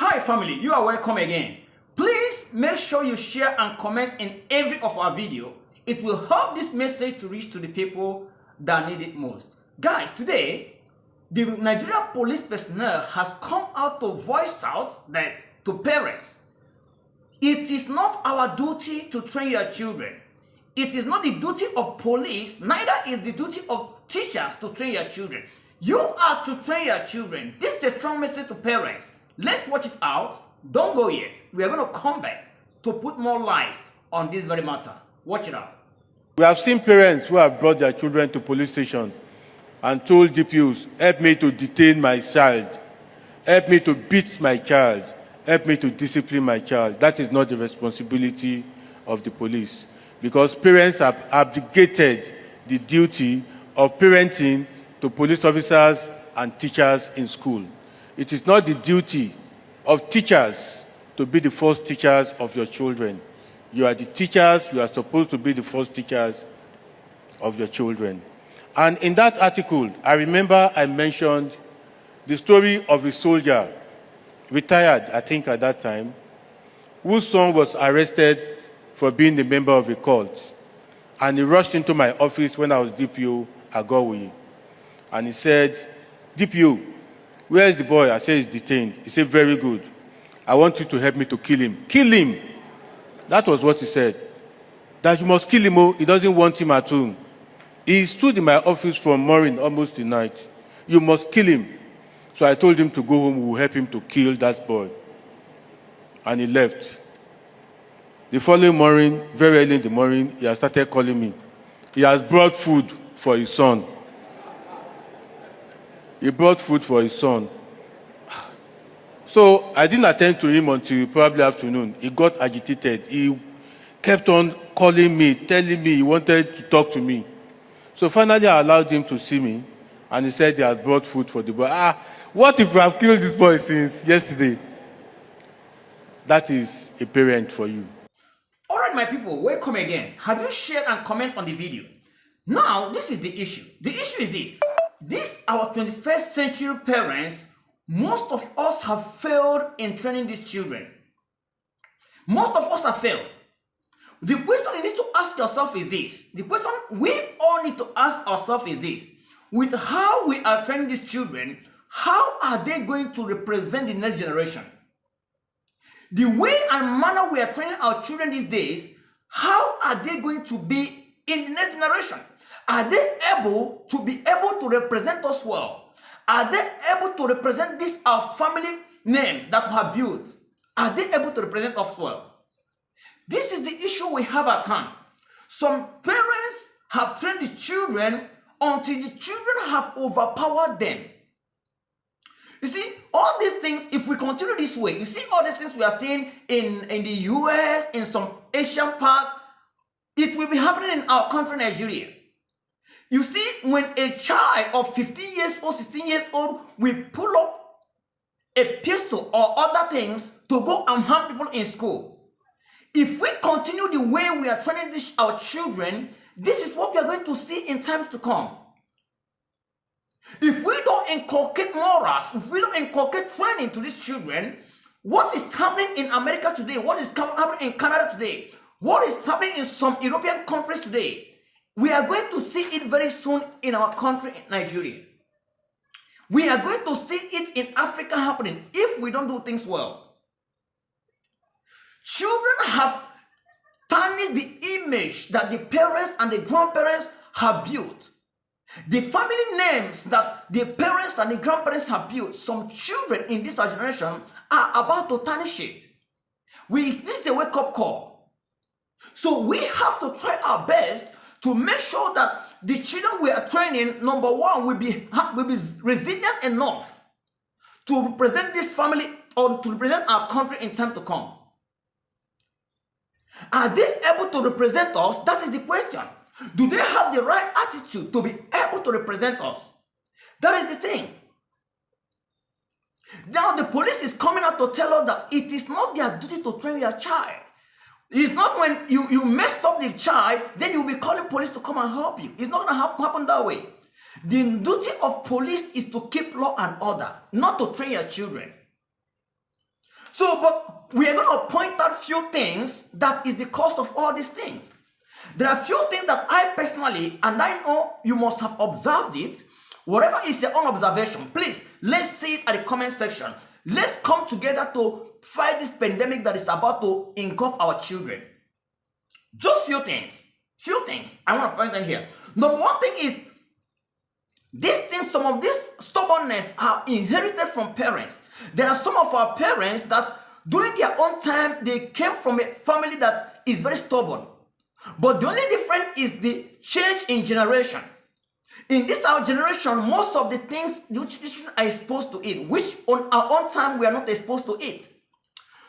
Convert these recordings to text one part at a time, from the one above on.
Hi family, you are welcome again. Please make sure you share and comment in every of our video. It will help this message to reach to the people that need it most. Guys, today, the Nigerian police personnel has come out to voice out that to parents, it is not our duty to train your children. It is not the duty of police, neither is the duty of teachers to train your children. You are to train your children. This is a strong message to parents. Let's watch it out. Don't go yet. We are going to come back to put more lights on this very matter. Watch it out. We have seen parents who have brought their children to police station and told DPOs, help me to detain my child, help me to beat my child, help me to discipline my child. That is not the responsibility of the police, because parents have abdicated the duty of parenting to police officers and teachers in school. It is not the duty of teachers to be the first teachers of your children. You are the teachers, you are supposed to be the first teachers of your children. And in that article, I remember I mentioned the story of a soldier, retired, I think at that time, whose son was arrested for being a member of a cult. And he rushed into my office when I was DPO at Galway. And he said, DPO, where is the boy? I said, he's detained. He said, very good. I want you to help me to kill him. Kill him! That was what he said. That you must kill him, he doesn't want him at home. He stood in my office from morning almost to night. You must kill him. So I told him to go home, we will help him to kill that boy. And he left. The following morning, very early in the morning, he has started calling me. He has brought food for his son. He brought food for his son. So I didn't attend to him until probably afternoon. He got agitated. He kept on calling me, telling me he wanted to talk to me. So finally I allowed him to see me, and he said he had brought food for the boy. What if we have killed this boy since yesterday? That is a parent for you. All right, my people, welcome again. Have you shared and comment on the video? Now, this is the issue. The issue is this. These our 21st century parents, most of us have failed in training these children. Most of us have failed. The question you need to ask yourself is this. The question we all need to ask ourselves is this. With how we are training these children, how are they going to represent the next generation? The way and manner we are training our children these days, how are they going to be in the next generation? Are they able to represent us well? Are they able to represent this our family name that we have built? Are they able to represent us well? This is the issue we have at hand. Some parents have trained the children until the children have overpowered them. You see, all these things, if we continue this way, you see all these things we are seeing in the US, in some Asian parts, it will be happening in our country, Nigeria. You see, when a child of 15 years old, 16 years old will pull up a pistol or other things to go and harm people in school, if we continue the way we are training our children, this is what we are going to see in times to come. If we don't inculcate morals, if we don't inculcate training to these children, what is happening in America today, what is happening in Canada today, what is happening in some European countries today, we are going to see it very soon in our country, Nigeria. We are going to see it in Africa happening if we don't do things well. Children have tarnished the image that the parents and the grandparents have built. The family names that the parents and the grandparents have built, some children in this generation are about to tarnish it. This is a wake-up call. So we have to try our best to make sure that the children we are training, number one, will be resilient enough to represent this family or to represent our country in time to come. Are they able to represent us? That is the question. Do they have the right attitude to be able to represent us? That is the thing. Now the police is coming out to tell us that it is not their duty to train your child. It's not when you mess up the child, then you'll be calling police to come and help you. It's not going to happen that way. The duty of police is to keep law and order, not to train your children. So, but we are going to point out few things that is the cause of all these things. There are few things that I personally, and I know you must have observed it. Whatever is your own observation, please, let's see it at the comment section. Let's come together to fight this pandemic that is about to engulf our children. Just few things I want to point out here. Number one thing is, these things, some of this stubbornness are inherited from parents. There are some of our parents that during their own time, they came from a family that is very stubborn. But the only difference is the change in generation. In this our generation, most of the things the children are exposed to it, which on our own time we are not exposed to it.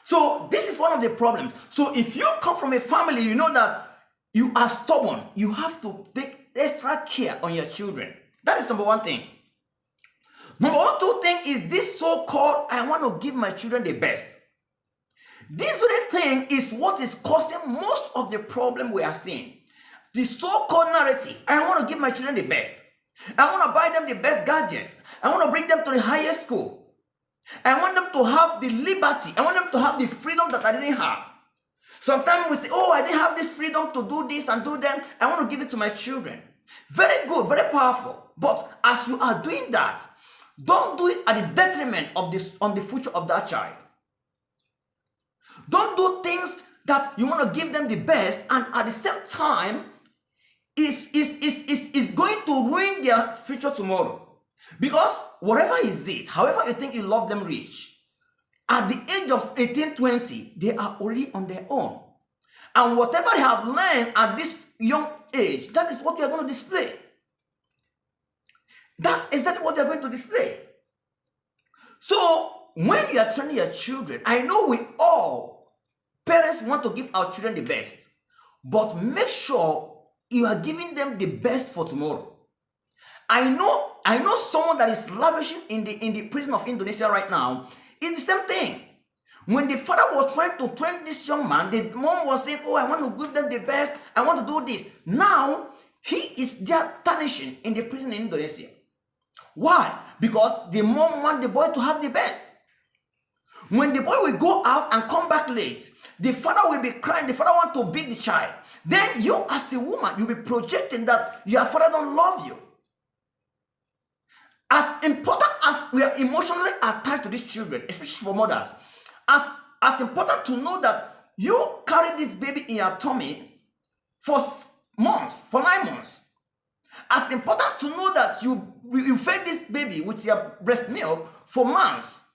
So this is one of the problems. So if you come from a family, you know that you are stubborn, you have to take extra care on your children. That is number one thing. Number two thing is this so-called, I want to give my children the best. This very thing is what is causing most of the problem we are seeing. The so-called narrative, I want to give my children the best. I want to buy them the best gadgets. I want to bring them to the highest school. I want them to have the liberty. I want them to have the freedom that I didn't have. Sometimes we say, oh, I didn't have this freedom to do this and do that. I want to give it to my children. Very good, very powerful. But as you are doing that, don't do it at the detriment of this on the future of that child. Don't do things that you want to give them the best and at the same time is going to ruin their future tomorrow. Because whatever is it, however you think you love them rich, at the age of 18, 20, they are already on their own. And whatever they have learned at this young age, that is what we are going to display. That's exactly what they are going to display. So, when you are training your children, I know we all, parents want to give our children the best. But make sure you are giving them the best for tomorrow. I know someone that is lavishing in the prison of Indonesia right now. It's the same thing. When the father was trying to train this young man, the mom was saying, oh, I want to give them the best. I want to do this. Now, he is there tarnishing in the prison in Indonesia. Why? Because the mom wants the boy to have the best. When the boy will go out and come back late, the father will be crying. The father wants to beat the child. Then you as a woman, you'll be projecting that your father don't love you. As important as we are emotionally attached to these children, especially for mothers, as important to know that you carry this baby in your tummy for months, for 9 months. As important to know that you fed this baby with your breast milk for months.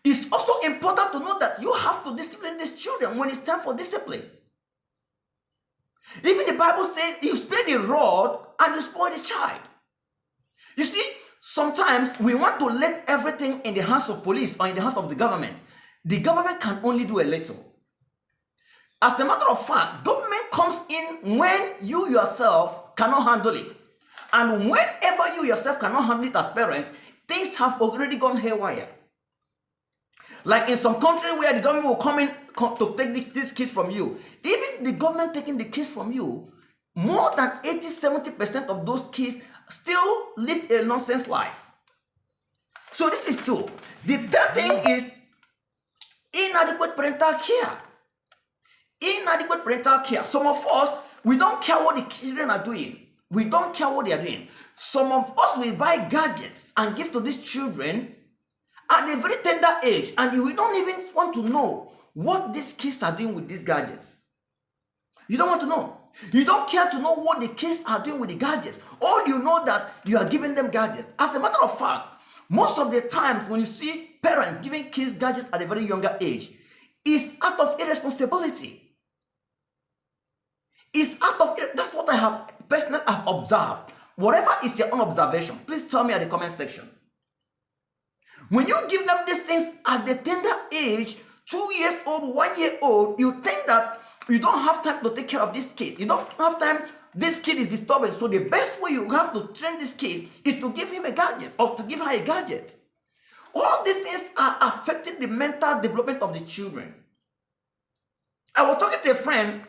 It's also important to know that you have to discipline these children when it's time for discipline. Even the Bible says you spare the rod and you spoil the child. You see, sometimes we want to let everything in the hands of police or in the hands of the government. The government can only do a little. As a matter of fact, government comes in when you yourself cannot handle it. And whenever you yourself cannot handle it as parents, things have already gone haywire. Like in some countries where the government will come in to take this kid from you. Even the government taking the kids from you, more than 80-70% of those kids still live a nonsense life. So this is two. The third thing is inadequate parental care. Inadequate parental care. Some of us, we don't care what the children are doing. We don't care what they are doing. Some of us will buy gadgets and give to these children at a very tender age, and we don't even want to know what these kids are doing with these gadgets. You don't want to know. You don't care to know what the kids are doing with the gadgets. All you know that you are giving them gadgets. As a matter of fact, most of the times when you see parents giving kids gadgets at a very younger age, it's out of irresponsibility. It's out of, that's what I have personally observed. Whatever is your own observation, please tell me at the comment section. When you give them these things at the tender age, 2 years old, 1 year old, you think that you don't have time to take care of this kid. You don't have time. This kid is disturbing. So the best way you have to train this kid is to give him a gadget or to give her a gadget. All these things are affecting the mental development of the children. I was talking to a friend.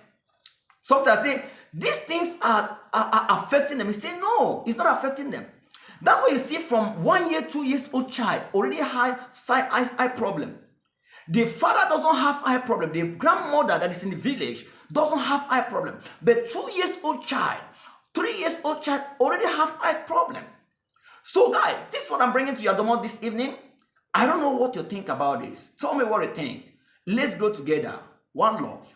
Sometimes I say, these things are affecting them. He said, no, it's not affecting them. That's what you see from 1 year, 2 years old child, already high eye problem. The father doesn't have eye problem. The grandmother that is in the village doesn't have eye problem. But 2 years old child, 3 years old child already have eye problem. So guys, this is what I'm bringing to your domot this evening. I don't know what you think about this. Tell me what you think. Let's go together. One love.